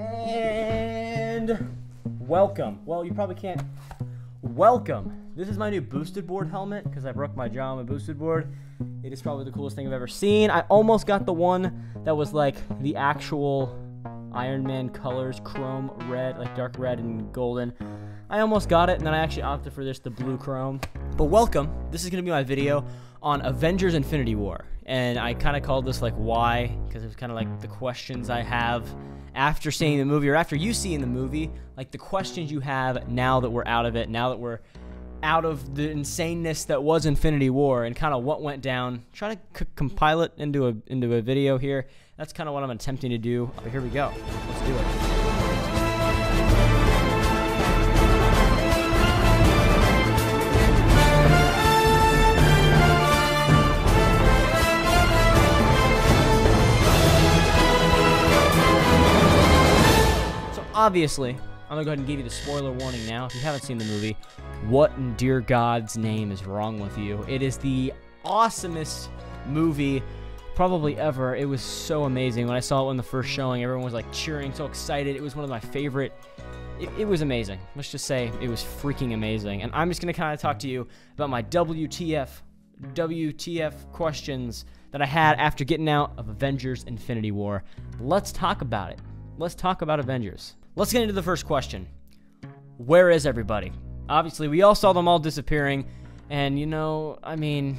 And welcome. Well, you probably can't. Welcome. This is my new boosted board helmet because I broke my jaw on my boosted board. It is probably the coolest thing I've ever seen. I almost got the one that was like the actual Iron Man colors, chrome red, like dark red and golden. I almost got it, and then I actually opted for this, the blue chrome. But welcome. This is going to be my video on Avengers Infinity War. And I kind of called this like why, because it was kind of like the questions I have after seeing the movie, or after you seeing the movie, like the questions you have now that we're out of it, now that we're out of the insaneness that was Infinity War, and kind of what went down. Trying to compile it into a video here. That's kind of what I'm attempting to do. But here we go. Let's do it. Obviously, I'm going to go ahead and give you the spoiler warning now. If you haven't seen the movie, what in dear God's name is wrong with you? It is the awesomest movie probably ever. It was so amazing. When I saw it in the first showing, everyone was like cheering, so excited. It was one of my favorite. It was amazing. Let's just say it was freaking amazing. And I'm just going to kind of talk to you about my WTF questions that I had after getting out of Avengers Infinity War. Let's talk about it. Let's talk about Avengers. Let's get into the first question. Where is everybody? Obviously, we all saw them all disappearing, and you know, I mean,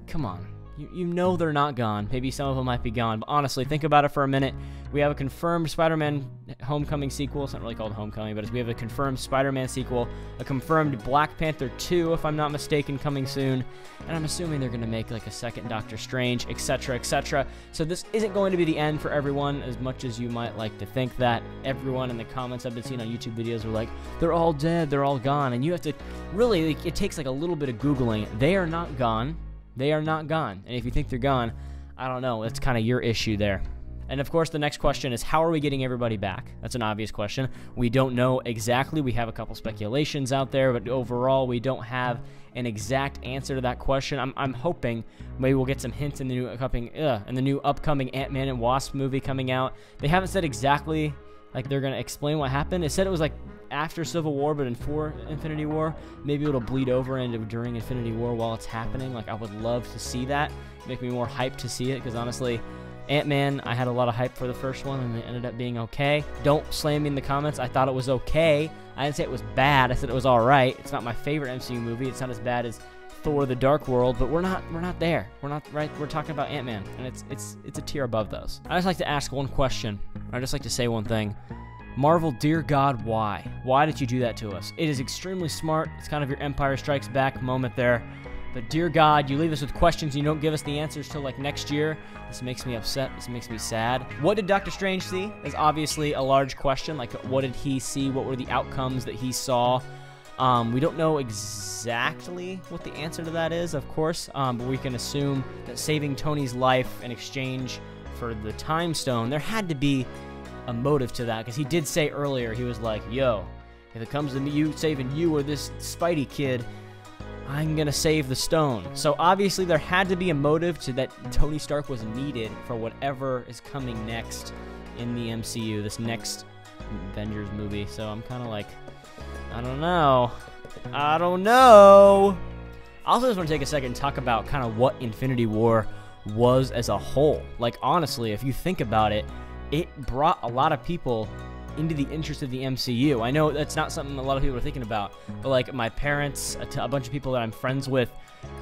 come on. You know they're not gone. Maybe some of them might be gone, but honestly, think about it for a minute. We have a confirmed Spider-Man Homecoming sequel. It's not really called Homecoming, but we have a confirmed Spider-Man sequel, a confirmed Black Panther 2, if I'm not mistaken, coming soon, and I'm assuming they're going to make like a second Doctor Strange, etc., etc. So this isn't going to be the end for everyone, as much as you might like to think that. Everyone in the comments I've been seeing on YouTube videos were like, they're all dead, they're all gone, and you have to really, it takes like a little bit of Googling. They are not gone. They are not gone. And if you think they're gone, I don't know. That's kind of your issue there. And of course, the next question is, how are we getting everybody back? That's an obvious question. We don't know exactly. We have a couple speculations out there, but overall, we don't have an exact answer to that question. I'm hoping maybe we'll get some hints in the new upcoming Ant-Man and Wasp movie coming out. They haven't said exactly, like they're going to explain what happened. It said it was like after Civil War, but for Infinity War. Maybe it'll bleed over into during Infinity War while it's happening. Like, I would love to see that. Make me more hyped to see it, because honestly, Ant-Man, I had a lot of hype for the first one, and it ended up being okay. Don't slam me in the comments. I thought it was okay. I didn't say it was bad. I said it was alright. It's not my favorite MCU movie. It's not as bad as Thor: The Dark World, but we're not there. We're not right. We're talking about Ant-Man, and it's a tier above those. I just like to ask one question. I just like to say one thing. Marvel, dear God, why? Why did you do that to us? It is extremely smart. It's kind of your Empire Strikes Back moment there. But dear God, you leave us with questions and you don't give us the answers till like next year. This makes me upset. This makes me sad. What did Doctor Strange see? Is obviously a large question. Like, what did he see? What were the outcomes that he saw? We don't know exactly what the answer to that is, of course, but we can assume that saving Tony's life in exchange for the Time Stone, there had to be a motive to that, because he did say earlier, he was like, yo, if it comes to me, you saving you or this Spidey kid, I'm gonna save the stone. So obviously there had to be a motive to that. Tony Stark was needed for whatever is coming next in the MCU, this next Avengers movie. So I'm kind of like, I don't know. I also just want to take a second and talk about kind of what Infinity War was as a whole. Like, honestly, if you think about it, it brought a lot of people into the interest of the MCU. I know that's not something a lot of people are thinking about, but like my parents, a bunch of people that I'm friends with,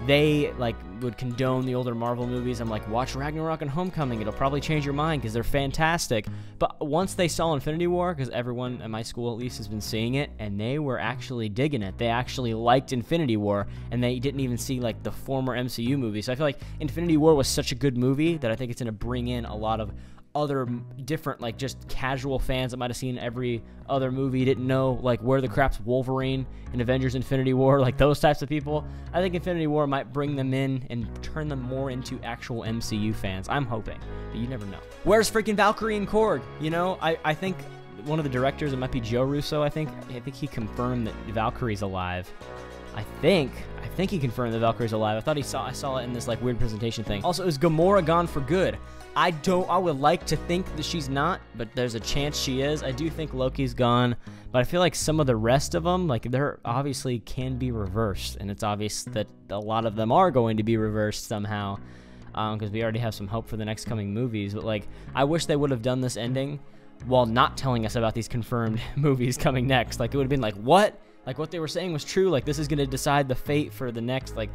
they like would condone the older Marvel movies. I'm like, watch Ragnarok and Homecoming. It'll probably change your mind because they're fantastic. But once they saw Infinity War, because everyone at my school at least has been seeing it, and they were actually digging it. They actually liked Infinity War, and they didn't even see like the former MCU movies. So I feel like Infinity War was such a good movie that I think it's going to bring in a lot of other different, like, just casual fans that might have seen every other movie, didn't know like where the crap's Wolverine in Avengers Infinity War, like those types of people. I think Infinity War might bring them in and turn them more into actual MCU fans. I'm hoping, but you never know. Where's freaking Valkyrie and Korg? You know, I think one of the directors, it might be Joe Russo, I think he confirmed that Valkyrie's alive. I think he confirmed the Valkyrie's alive. I saw it in this like weird presentation thing. Also, is Gamora gone for good? I would like to think that she's not, but there's a chance she is. I do think Loki's gone, but I feel like some of the rest of them, like, they're obviously can be reversed, and it's obvious that a lot of them are going to be reversed somehow, because we already have some hope for the next coming movies. But like, I wish they would have done this ending while not telling us about these confirmed movies coming next. Like, it would have been like, what? Like, what they were saying was true. Like, this is going to decide the fate for the next, like,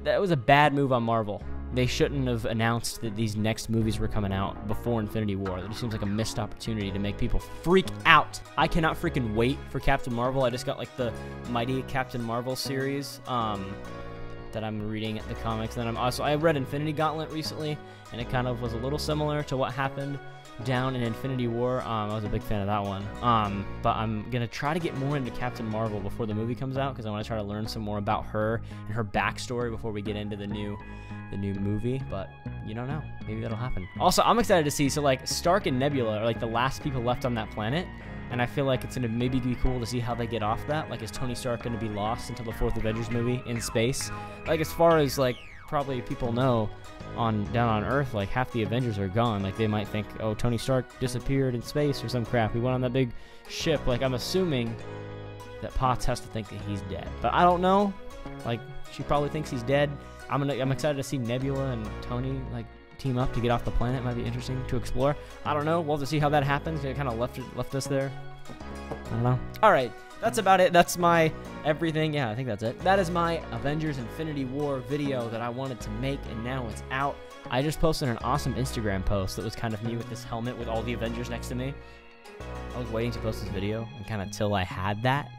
that was a bad move on Marvel. They shouldn't have announced that these next movies were coming out before Infinity War. That just seems like a missed opportunity to make people freak out. I cannot freaking wait for Captain Marvel. I just got, like, the Mighty Captain Marvel series that I'm reading the comics. Then I read Infinity Gauntlet recently, and it kind of was a little similar to what happened down in Infinity War. I was a big fan of that one. But I'm going to try to get more into Captain Marvel before the movie comes out, because I want to try to learn some more about her and her backstory before we get into the new movie. But you don't know. Maybe that'll happen. Also, I'm excited to see, so like Stark and Nebula are like the last people left on that planet. And I feel like it's going to maybe be cool to see how they get off that. Like, is Tony Stark going to be lost until the 4th Avengers movie in space? Like, as far as, like, probably people know, down on Earth, like, half the Avengers are gone. Like, they might think, oh, Tony Stark disappeared in space or some crap. He went on that big ship. Like, I'm assuming that Potts has to think that he's dead. But I don't know. Like, she probably thinks he's dead. I'm excited to see Nebula and Tony, like, team up to get off the planet. Might be interesting to explore. I don't know. We'll have to see how that happens. It kind of left us there. I don't know. All right, that's about it. That's my everything. Yeah, I think that's it. That is my Avengers Infinity War video that I wanted to make, and now it's out. I just posted an awesome Instagram post that was kind of me with this helmet with all the Avengers next to me. I was waiting to post this video and kind of till I had that.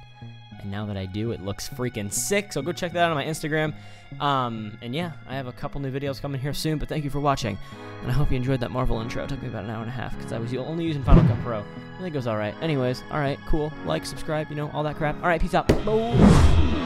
And now that I do, it looks freaking sick. So go check that out on my Instagram. And yeah, I have a couple new videos coming here soon. But thank you for watching. And I hope you enjoyed that Marvel intro. It took me about an hour and a half because I was only using Final Cut Pro. I think it goes all right. Anyways, all right, cool. Like, subscribe, you know, all that crap. All right, peace out. Boom.